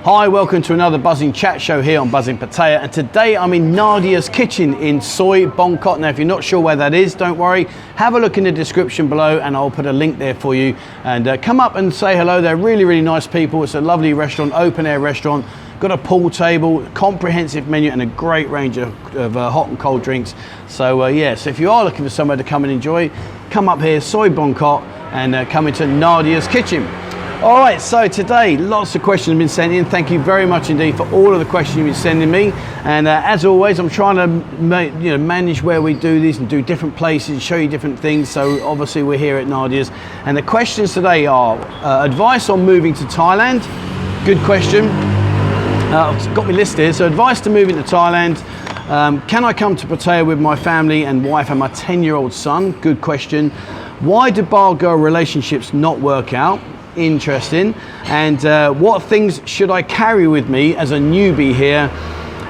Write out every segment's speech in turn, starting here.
Hi, welcome to another Buzzin Chat Show here on Buzzin Pattaya, and today I'm in Nadia's kitchen in Soi Bangkok. Now if you're not sure where that is, don't worry, have a look in the description below and I'll put a link there for you, and come up and say hello. They're really nice people. It's a lovely restaurant, open air restaurant, got a pool table, comprehensive menu and a great range of hot and cold drinks. So so if you are looking for somewhere to come and enjoy, come up here, Soi Bangkok, and come into Nadia's kitchen. All right, so today lots of questions have been sent in. Thank you very much indeed for all of the questions you've been sending me. And as always, I'm trying to manage where we do these and do different places, show you different things. So obviously we're here at Nadia's, and the questions today are advice on moving to Thailand. Good question. I've got me list here. So advice to moving to Thailand. Can I come to Pattaya with my family and wife and my 10-year-old son? Good question. Why do bar-girl relationships not work out? Interesting. And what things should I carry with me as a newbie here?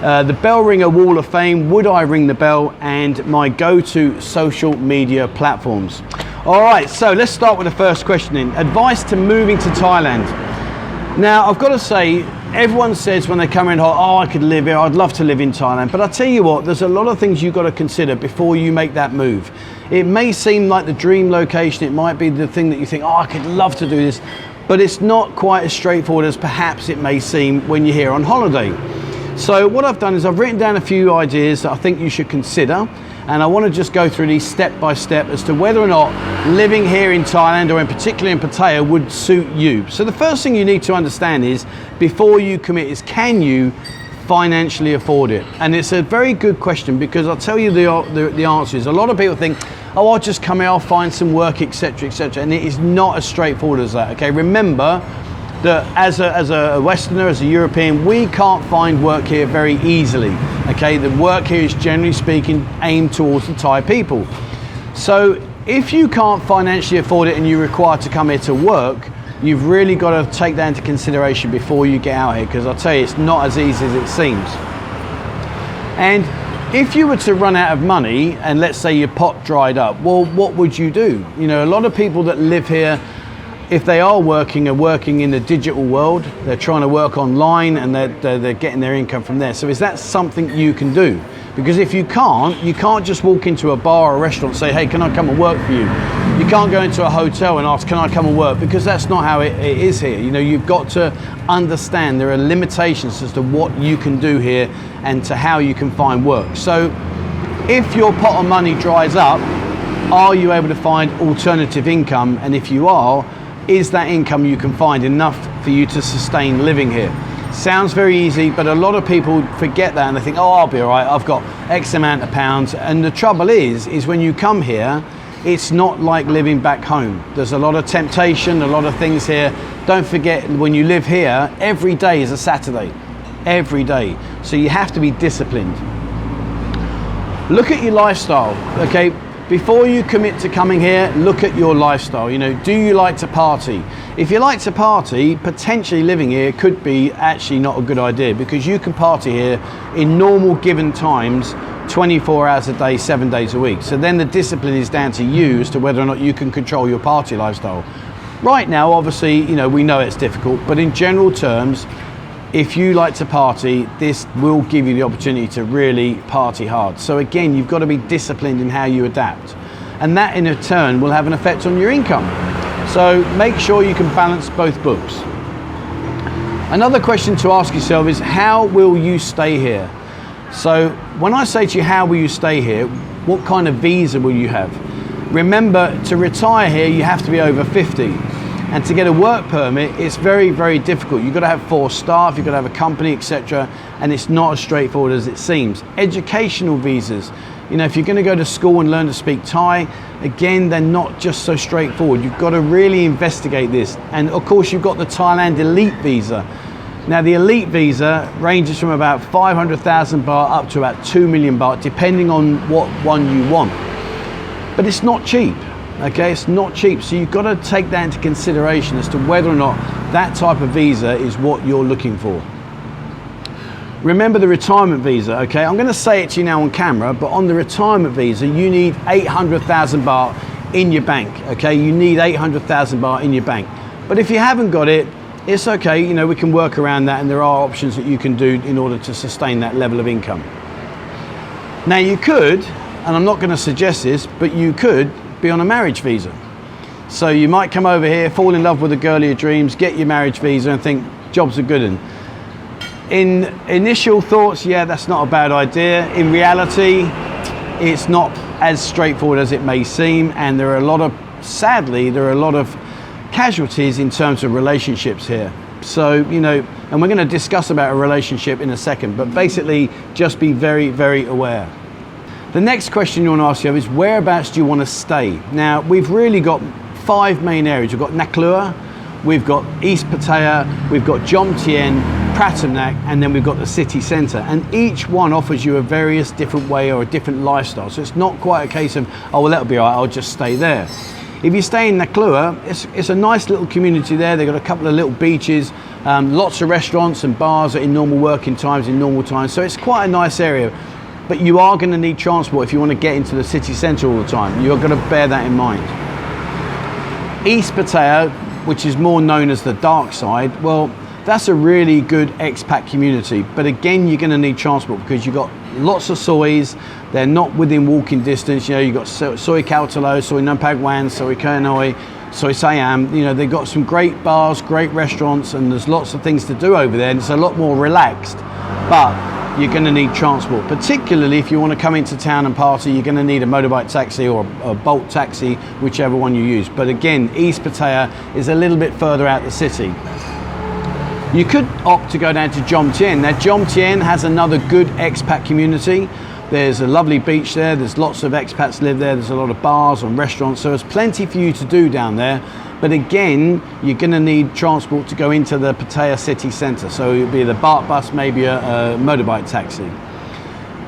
The bell ringer wall of fame, would I ring the bell? And my go-to social media platforms. All right, so let's start with the first question then. Advice to moving to Thailand. Now I've got to say, everyone says when they come in, oh, I could live here, I'd love to live in Thailand. But I tell you what, there's a lot of things you've got to consider before you make that move. It may seem like the dream location, it might be the thing that you think, oh, I could love to do this, but it's not quite as straightforward as perhaps it may seem when you're here on holiday. So what I've done is I've written down a few ideas that I think you should consider, and I want to just go through these step by step as to whether or not living here in Thailand, or in particular in Pattaya, would suit you. So the first thing you need to understand is, before you commit, is can you financially afford it? And it's a very good question, because I'll tell you the answer is, a lot of people think, oh, I'll just come here, I'll find some work, etc, etc, and it is not as straightforward as that. Okay, remember that as a Westerner, as a European, we can't find work here very easily. Okay, the work here is generally speaking aimed towards the Thai people. So if you can't financially afford it and you're required to come here to work, you've really got to take that into consideration before you get out here, because I'll tell you, it's not as easy as it seems. And if you were to run out of money and let's say your pot dried up, well, what would you do? You know, a lot of people that live here, if they are working in the digital world, they're trying to work online and they're getting their income from there. So is that something you can do? Because if you can't just walk into a bar or a restaurant and say, hey, can I come and work for you? You can't go into a hotel and ask, can I come and work? Because that's not how it is here. You know, you've got to understand there are limitations as to what you can do here and to how you can find work. So if your pot of money dries up, are you able to find alternative income? And if you are, is that income you can find enough for you to sustain living here? Sounds very easy, but a lot of people forget that and they think, oh, I'll be all right, I've got X amount of pounds. And the trouble is when you come here, it's not like living back home. There's a lot of temptation, a lot of things here. Don't forget, when you live here, every day is a Saturday, every day. So you have to be disciplined. Look at your lifestyle, okay? Before you commit to coming here, look at your lifestyle. You know, do you like to party? If you like to party, potentially living here could be actually not a good idea, because you can party here in normal given times, 24 hours a day, 7 days a week. So then the discipline is down to you as to whether or not you can control your party lifestyle. Right now, obviously, you know, we know it's difficult, but in general terms, if you like to party, this will give you the opportunity to really party hard. So again, you've got to be disciplined in how you adapt. And that in turn will have an effect on your income. So make sure you can balance both books. Another question to ask yourself is, how will you stay here? So when I say to you, how will you stay here? What kind of visa will you have? Remember, to retire here, you have to be over 50. And to get a work permit, it's very difficult. You've got to have 4 staff, you've got to have a company, etc. And it's not as straightforward as it seems. Educational visas. You know, if you're going to go to school and learn to speak Thai, again, they're not just so straightforward. You've got to really investigate this. And of course, you've got the Thailand Elite Visa. Now, the Elite Visa ranges from about 500,000 baht up to about 2 million baht, depending on what one you want. But it's not cheap. Okay, it's not cheap, so you've got to take that into consideration as to whether or not that type of visa is what you're looking for. Remember the retirement visa, okay? I'm going to say it to you now on camera, but on the retirement visa, you need 800,000 baht in your bank, okay? You need 800,000 baht in your bank. But if you haven't got it, it's okay, you know, we can work around that, and there are options that you can do in order to sustain that level of income. Now you could, and I'm not going to suggest this, but you could be on a marriage visa. So you might come over here, fall in love with the girl of your dreams, get your marriage visa and think jobs are good. And in initial thoughts, yeah, that's not a bad idea. In reality, it's not as straightforward as it may seem, and there are sadly, there are a lot of casualties in terms of relationships here. So, you know, and we're going to discuss about a relationship in a second, but basically just be very, very aware. The next question you want to ask yourself is, whereabouts do you want to stay? Now, we've really got 5 main areas. We've got Naklua, we've got East Pattaya, we've got Jomtien, Pratunam, and then we've got the city centre. And each one offers you a various different way or a different lifestyle. So it's not quite a case of, oh, well, that'll be all right, I'll just stay there. If you stay in Naklua, it's a nice little community there. They've got a couple of little beaches, lots of restaurants and bars in normal working times, in normal times. So it's quite a nice area. But you are going to need transport if you want to get into the city centre all the time. You're going to bear that in mind. East Pattaya, which is more known as the dark side, well, that's a really good expat community. But again, you're going to need transport because you've got lots of sois. They're not within walking distance. You know, you've got Soi Kautalo, Soi Numpagwan, Soi Kernoi, Soi Siam. You know, they've got some great bars, great restaurants, and there's lots of things to do over there. And it's a lot more relaxed. But you're going to need transport, particularly if you want to come into town and party. You're going to need a motorbike taxi or a Bolt taxi, whichever one you use. But again, East Pattaya is a little bit further out the city. You could opt to go down to Jomtien. Now, Jomtien has another good expat community. There's a lovely beach there. There's lots of expats live there. There's a lot of bars and restaurants. So there's plenty for you to do down there. But again, you're going to need transport to go into the Pattaya city centre. So it'll be the BART bus, maybe a motorbike taxi.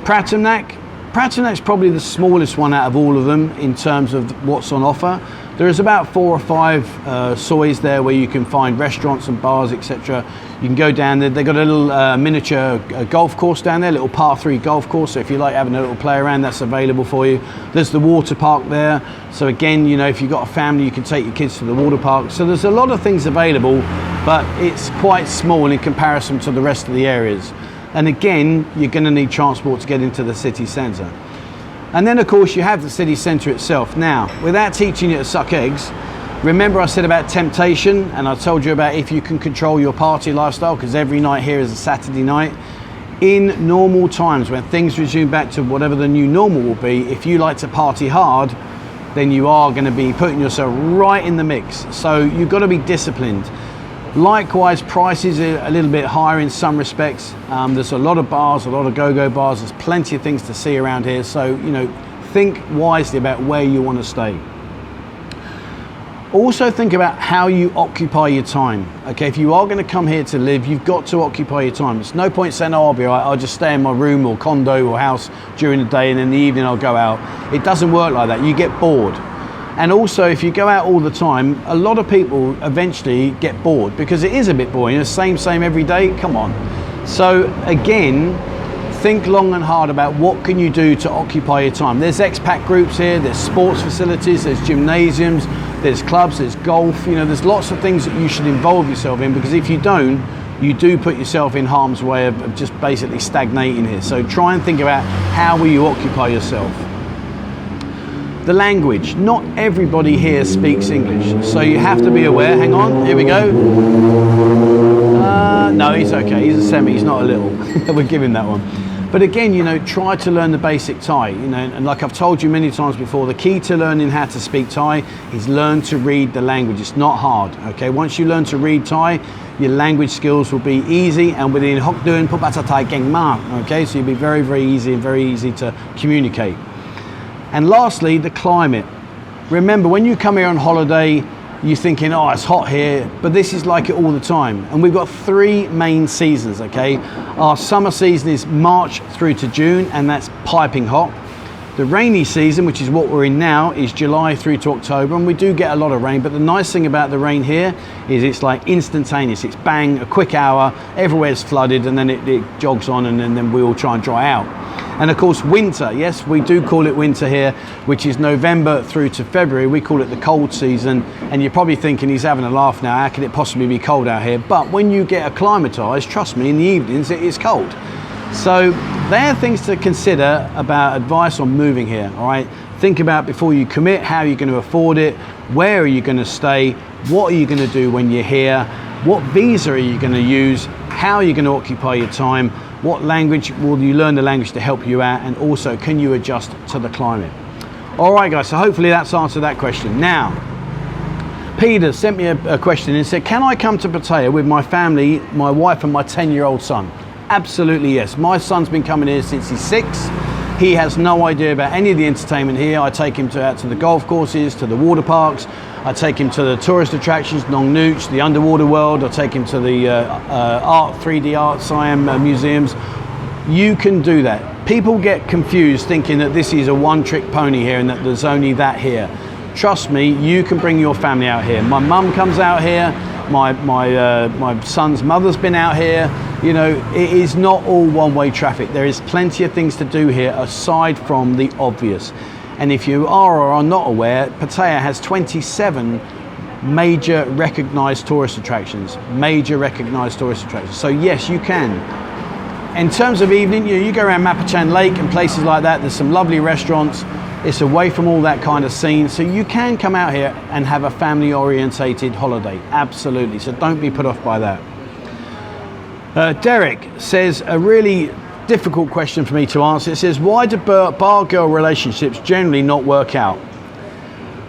Pratunam's probably the smallest one out of all of them in terms of what's on offer. There is about 4 or 5 sois there where you can find restaurants and bars, etc. You can go down there. They've got a little miniature golf course down there, little par 3 golf course. So if you like having a little play around, that's available for you. There's the water park there. So again, you know, if you've got a family, you can take your kids to the water park. So there's a lot of things available, but it's quite small in comparison to the rest of the areas. And again, you're going to need transport to get into the city centre. And then of course you have the city centre itself. Now, without teaching you to suck eggs, remember I said about temptation, and I told you about if you can control your party lifestyle, because every night here is a Saturday night. In normal times, when things resume back to whatever the new normal will be, if you like to party hard, then you are going to be putting yourself right in the mix. So you've got to be disciplined. Likewise, prices are a little bit higher in some respects. There's a lot of bars, a lot of go-go bars. There's plenty of things to see around here. So, you know, think wisely about where you want to stay. Also think about how you occupy your time. Okay, if you are going to come here to live, you've got to occupy your time. There's no point saying, oh, I'll be all right, I'll just stay in my room or condo or house during the day and in the evening I'll go out. It doesn't work like that. You get bored. And also, if you go out all the time, a lot of people eventually get bored because it is a bit boring. It's the same every day. Come on. So again, think long and hard about what can you do to occupy your time. There's expat groups here, there's sports facilities, there's gymnasiums, there's clubs, there's golf. You know, there's lots of things that you should involve yourself in, because if you don't, you do put yourself in harm's way of just basically stagnating here. So try and think about how will you occupy yourself. The language. Not everybody here speaks English, so you have to be aware. Hang on, here we go. No, he's okay. He's a semi, he's not a little. We'll give him that one. But again, you know, try to learn the basic Thai. You know, and like I've told you many times before, the key to learning how to speak Thai is learn to read the language. It's not hard. Okay, once you learn to read Thai, your language skills will be easy, and within Hoc Duan Pu Bata Thai Geng Mark. Okay, so you'll be very, very easy and very easy to communicate. And lastly, the climate. Remember, when you come here on holiday, you're thinking, oh, it's hot here, but this is like it all the time. And we've got 3 main seasons, okay? Our summer season is March through to June, and that's piping hot. The rainy season, which is what we're in now, is July through to October, and we do get a lot of rain, but the nice thing about the rain here is it's like instantaneous. It's bang, a quick hour, everywhere's flooded, and then it jogs on, and then we all try and dry out. And of course winter, yes, we do call it winter here, which is November through to February. We call it the cold season, and you're probably thinking he's having a laugh now, how can it possibly be cold out here? But when you get acclimatized, trust me, in the evenings it is cold. So there are things to consider about advice on moving here, all right? Think about before you commit, how you're going to afford it, where are you going to stay, what are you going to do when you're here, what visa are you going to use, how are you going to occupy your time, what language will you learn the language to help you out, and also can you adjust to the climate. All right guys, so hopefully that's answered that question. Now, Peter sent me a question and said, can I come to Pattaya with my family, my wife and my 10-year-old son? Absolutely yes. My son's been coming here since he's 6. He has no idea about any of the entertainment here. I take him out to the golf courses, to the water parks. I take him to the tourist attractions, Nong Nooch, the underwater world. I take him to the 3D art, Siam museums. You can do that. People get confused thinking that this is a one-trick pony here and that there's only that here. Trust me, you can bring your family out here. My mum comes out here. My son's mother's been out here. You know, it is not all one-way traffic. There is plenty of things to do here aside from the obvious. And if you are or are not aware, Pattaya has 27 major recognized tourist attractions. So yes, you can. In terms of evening, you go around Mapachan Lake and places like that. There's some lovely restaurants. It's away from all that kind of scene. So you can come out here and have a family orientated holiday. Absolutely. So don't be put off by that. Derek says a really difficult question for me to answer. It says, why do bar-girl relationships generally not work out?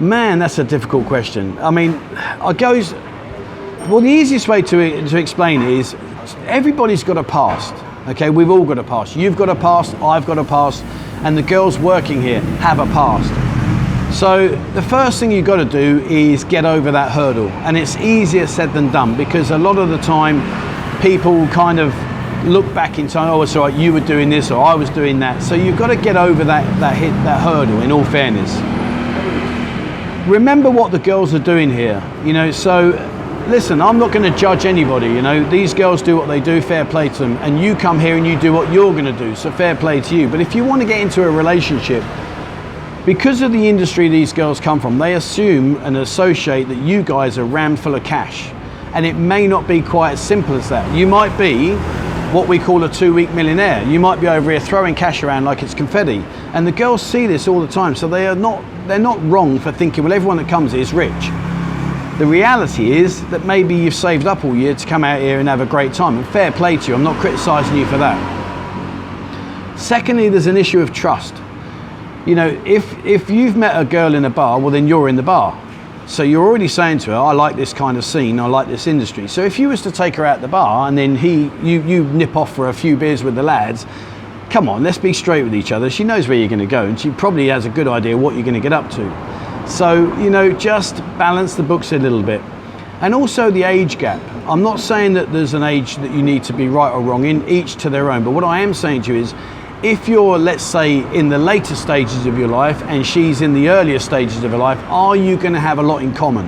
Man, that's a difficult question. I mean, well, the easiest way to explain it is everybody's got a past. Okay, we've all got a past. You've got a past, I've got a past, and the girls working here have a past. So the first thing you've got to do is get over that hurdle. And it's easier said than done, because a lot of the time people kind of look back in time, oh, it's all right, you were doing this or I was doing that. So you've got to get over that hurdle, in all fairness. Remember what the girls are doing here, you know, so listen, I'm not going to judge anybody, you know, these girls do what they do, fair play to them, and you come here and you do what you're going to do, so fair play to you. But if you want to get into a relationship, because of the industry these girls come from, they assume and associate that you guys are rammed full of cash. And it may not be quite as simple as that. You might be what we call a 2-week millionaire. You might be over here throwing cash around like it's confetti. And the girls see this all the time, so they're not wrong for thinking, well, everyone that comes here is rich. The reality is that maybe you've saved up all year to come out here and have a great time. And fair play to you, I'm not criticising you for that. Secondly, there's an issue of trust. You know, if you've met a girl in a bar, well, then you're in the bar. So you're already saying to her, I like this kind of scene, I like this industry. So if you was to take her out the bar and then you nip off for a few beers with the lads, come on, let's be straight with each other. She knows where you're going to go and she probably has a good idea what you're going to get up to. So, you know, just balance the books a little bit. And also the age gap. I'm not saying that there's an age that you need to be right or wrong in, each to their own. But what I am saying to you is, if you're, let's say, in the later stages of your life and she's in the earlier stages of her life, are you going to have a lot in common?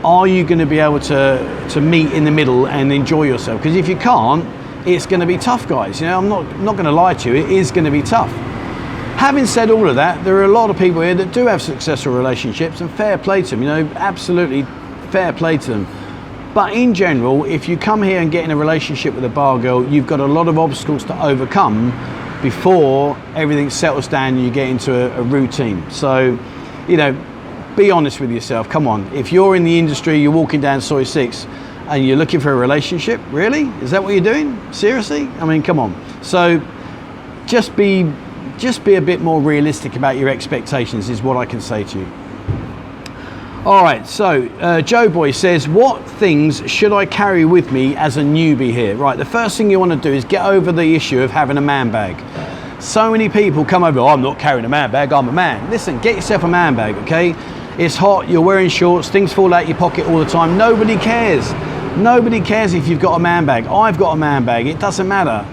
Are you going to be able to meet in the middle and enjoy yourself? Because if you can't, it's going to be tough, guys. You know, I'm not going to lie to you, it is going to be tough. Having said all of that, there are a lot of people here that do have successful relationships, and fair play to them, you know, absolutely fair play to them. But in general, if you come here and get in a relationship with a bar girl, you've got a lot of obstacles to overcome before everything settles down and you get into a routine. So, you know, be honest with yourself. Come on, if you're in the industry, you're walking down Soi 6 and you're looking for a relationship, really? Is that what you're doing? Seriously? I mean, come on. So just be a bit more realistic about your expectations is what I can say to you. All right, so Joe Boy says, what things should I carry with me as a newbie here? Right, the first thing you want to do is get over the issue of having a man bag. So many people come over, oh, I'm not carrying a man bag, I'm a man. Listen, get yourself a man bag, okay? It's hot, you're wearing shorts, things fall out your pocket all the time. Nobody cares. Nobody cares if you've got a man bag. I've got a man bag, it doesn't matter.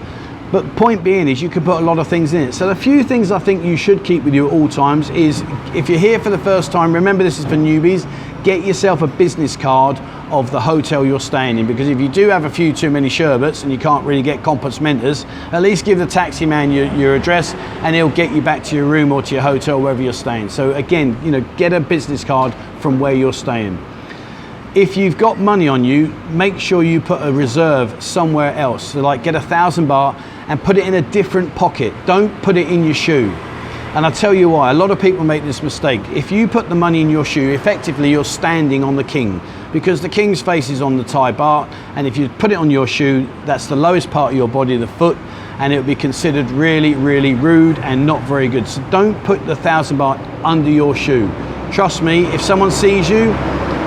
But point being is you can put a lot of things in it. So the few things I think you should keep with you at all times is, if you're here for the first time, remember this is for newbies, get yourself a business card of the hotel you're staying in, because if you do have a few too many sherbets and you can't really get compos mentis, at least give the taxi man your address and he'll get you back to your room or to your hotel, wherever you're staying. So again, you know, get a business card from where you're staying. If you've got money on you, make sure you put a reserve somewhere else. So like get 1,000 baht and put it in a different pocket. Don't put it in your shoe. And I'll tell you why. A lot of people make this mistake. If you put the money in your shoe, effectively you're standing on the king, because the king's face is on the Thai baht, and if you put it on your shoe, that's the lowest part of your body, the foot, and it would be considered really, really rude and not very good. So don't put the 1,000 baht under your shoe. Trust me, if someone sees you,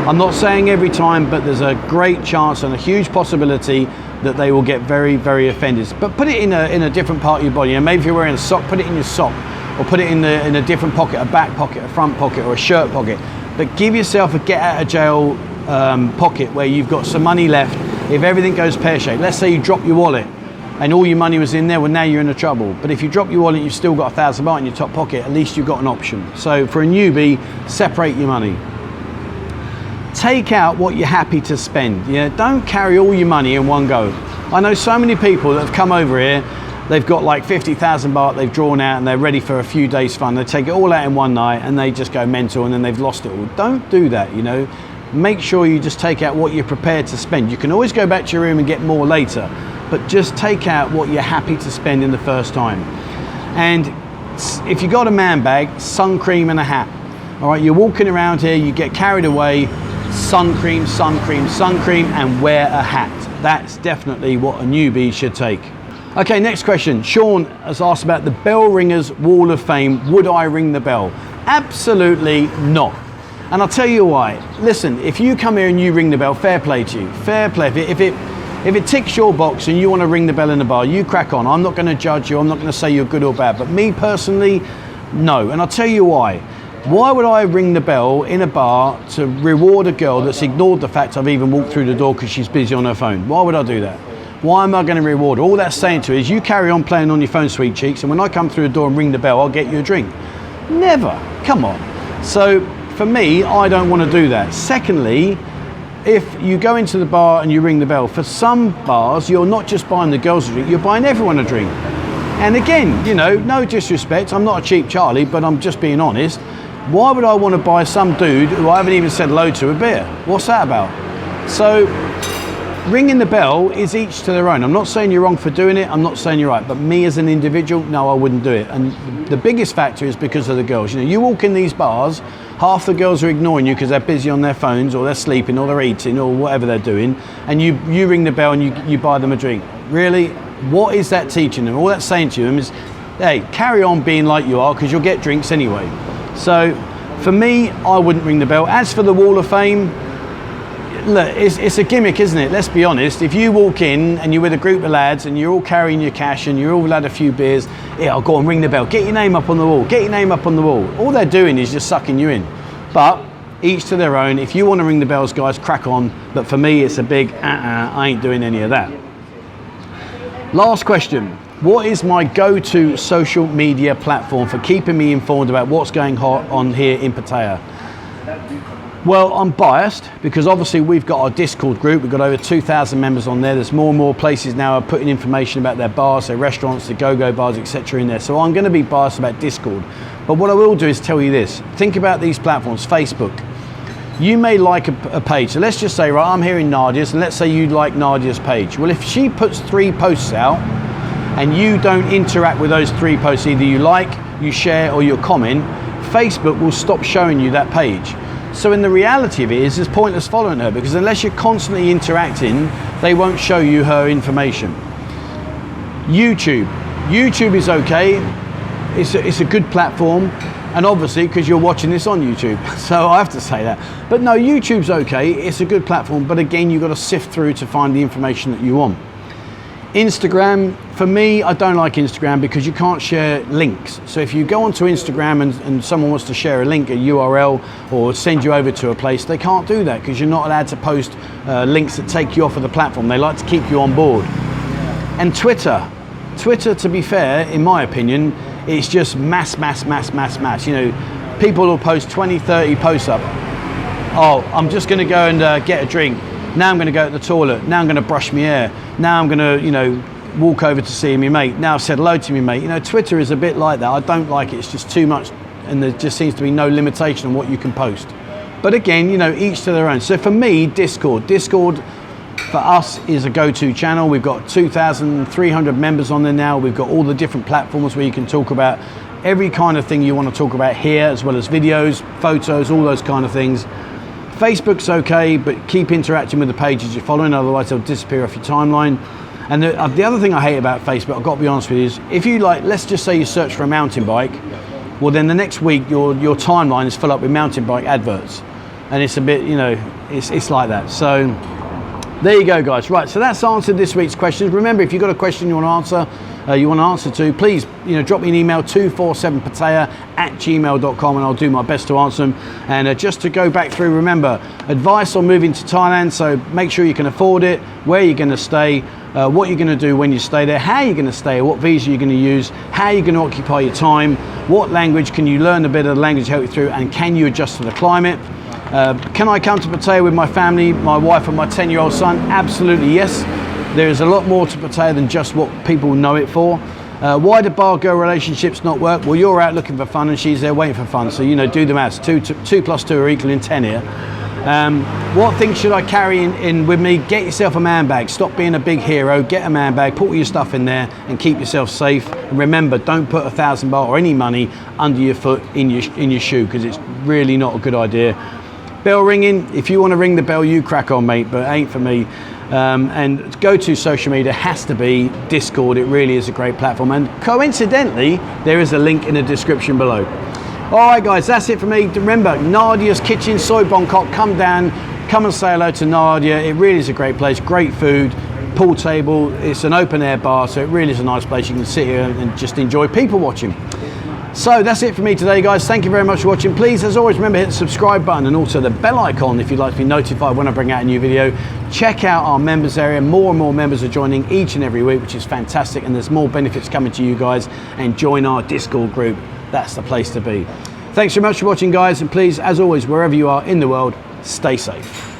I'm not saying every time, but there's a great chance and a huge possibility that they will get very, very offended. But put it in a different part of your body. And maybe if you're wearing a sock, put it in your sock, or put it in a different pocket, a back pocket, a front pocket, or a shirt pocket. But give yourself a get out of jail pocket where you've got some money left if everything goes pear-shaped. Let's say you drop your wallet and all your money was in there, well, now you're in a trouble. But if you drop your wallet, you've still got 1,000 baht in your top pocket, at least you've got an option. So for a newbie, separate your money. Take out what you're happy to spend. Yeah, don't carry all your money in one go. I know so many people that have come over here, they've got like 50,000 baht they've drawn out and they're ready for a few days fun. They take it all out in one night and they just go mental and then they've lost it all. Don't do that, you know. Make sure you just take out what you're prepared to spend. You can always go back to your room and get more later, but just take out what you're happy to spend in the first time. And if you got a man bag, sun cream and a hat. All right, you're walking around here, you get carried away, sun cream, sun cream, sun cream, and wear a hat. That's definitely what a newbie should take. Okay, next question. Sean has asked about the bell ringers wall of fame. Would I ring the bell? Absolutely not. And I'll tell you why. Listen, if you come here and you ring the bell, fair play to you. Fair play. If it ticks your box and you want to ring the bell in the bar, you crack on. I'm not going to judge you. I'm not going to say you're good or bad. But me personally, no. And I'll tell you why. Why would I ring the bell in a bar to reward a girl that's ignored the fact I've even walked through the door because she's busy on her phone? Why would I do that? Why am I going to reward her? All that's saying to her is you carry on playing on your phone, sweet cheeks, and when I come through the door and ring the bell, I'll get you a drink. Never. Come on. So for me, I don't want to do that. Secondly, if you go into the bar and you ring the bell, for some bars, you're not just buying the girls a drink, you're buying everyone a drink. And again, you know, no disrespect, I'm not a cheap Charlie, but I'm just being honest. Why would I want to buy some dude who I haven't even said hello to a beer? What's that about? So ringing the bell is each to their own. I'm not saying you're wrong for doing it, I'm not saying you're right, but me as an individual, no, I wouldn't do it. And the biggest factor is because of the girls. You know, you walk in these bars, half the girls are ignoring you because they're busy on their phones or they're sleeping or they're eating or whatever they're doing, and you ring the bell and you buy them a drink. Really? What is that teaching them? All that's saying to them is, hey, carry on being like you are because you'll get drinks anyway. So for me, I wouldn't ring the bell. As for the wall of fame, look, it's a gimmick, isn't it? Let's be honest. If you walk in and you're with a group of lads and you're all carrying your cash and you're all had a few beers, yeah, I'll go and ring the bell. Get your name up on the wall. Get your name up on the wall. All they're doing is just sucking you in. But each to their own. If you want to ring the bells, guys, crack on. But for me, it's a big I ain't doing any of that. Last question. What is my go-to social media platform for keeping me informed about what's going on here in Pattaya? Well, I'm biased because obviously we've got our Discord group. We've got over 2,000 members on there. There's more and more places now are putting information about their bars, their restaurants, the go-go bars, etc. in there. So I'm going to be biased about Discord. But what I will do is tell you this. Think about these platforms. Facebook. You may like a page. So let's just say, right, I'm here in Nadia's, and let's say you like Nadia's page. Well, if she puts 3 posts out, and you don't interact with those 3 posts, either you like, you share, or you comment, Facebook will stop showing you that page. So in the reality of it is, it's pointless following her, because unless you're constantly interacting, they won't show you her information. YouTube is okay. It's a good platform, and obviously because you're watching this on YouTube, so I have to say that. But no, YouTube's okay. It's a good platform, but again, you've got to sift through to find the information that you want. Instagram, for me, I don't like Instagram because you can't share links. So if you go onto Instagram and someone wants to share a link, a URL, or send you over to a place, they can't do that because you're not allowed to post links that take you off of the platform. They like to keep you on board. And Twitter, to be fair, in my opinion, it's just mass. You know, people will post 20, 30 posts up. Oh, I'm just going to go and get a drink. Now I'm going to go to the toilet. Now I'm going to brush my hair. Now I'm going to, you know, walk over to see my mate. Now I've said hello to my mate. You know, Twitter is a bit like that. I don't like it. It's just too much, and there just seems to be no limitation on what you can post. But again, you know, each to their own. So for me, Discord for us is a go-to channel. We've got 2,300 members on there now. We've got all the different platforms where you can talk about every kind of thing you want to talk about here, as well as videos, photos, all those kind of things. Facebook's okay, but keep interacting with the pages you're following, otherwise they'll disappear off your timeline. And the other thing I hate about Facebook, I've got to be honest with you, is if you like, let's just say you search for a mountain bike, well then the next week your timeline is full up with mountain bike adverts. And it's a bit, you know, it's like that. So there you go, guys. Right, so that's answered this week's questions. Remember, if you've got a question you want to answer, to, please, you know, drop me an email, 247pattaya@gmail.com, and I'll do my best to answer them. And just to go back through, remember, advice on moving to Thailand, so make sure you can afford it, where you're going to stay, what you're going to do when you stay there, how you're going to stay, what visa you're going to use, how you're going to occupy your time, what language can you learn a bit of the language to help you through, and can you adjust to the climate. Can I come to Pattaya with my family, my wife and my 10-year-old son? Absolutely yes. There is a lot more to Pattaya than just what people know it for. Why do bar-girl relationships not work? Well, you're out looking for fun and she's there waiting for fun. So, you know, do the maths. 2 plus 2 are equaling 10 here. What things should I carry in with me? Get yourself a man bag. Stop being a big hero. Get a man bag. Put all your stuff in there and keep yourself safe. And remember, don't put 1,000 baht or any money under your foot in your shoe, because it's really not a good idea. Bell ringing, if you want to ring the bell, you crack on, mate, but it ain't for me. And go-to social media has to be Discord. It really is a great platform, and coincidentally there is a link in the description below. All right, guys, that's it for me. Remember, Nadia's Kitchen, Soi Bangkok. Come down, come and say hello to Nadia. It really is a great place, great food, pool table. It's an open air bar, so it really is a nice place. You can sit here and just enjoy people watching. So that's it for me today, guys. Thank you very much for watching. Please, as always, remember, hit the subscribe button and also the bell icon if you'd like to be notified when I bring out a new video. Check out our members area. More and more members are joining each and every week, which is fantastic, and there's more benefits coming to you guys. And join our Discord group. That's the place to be. Thanks so much for watching, guys, and please, as always, wherever you are in the world, stay safe.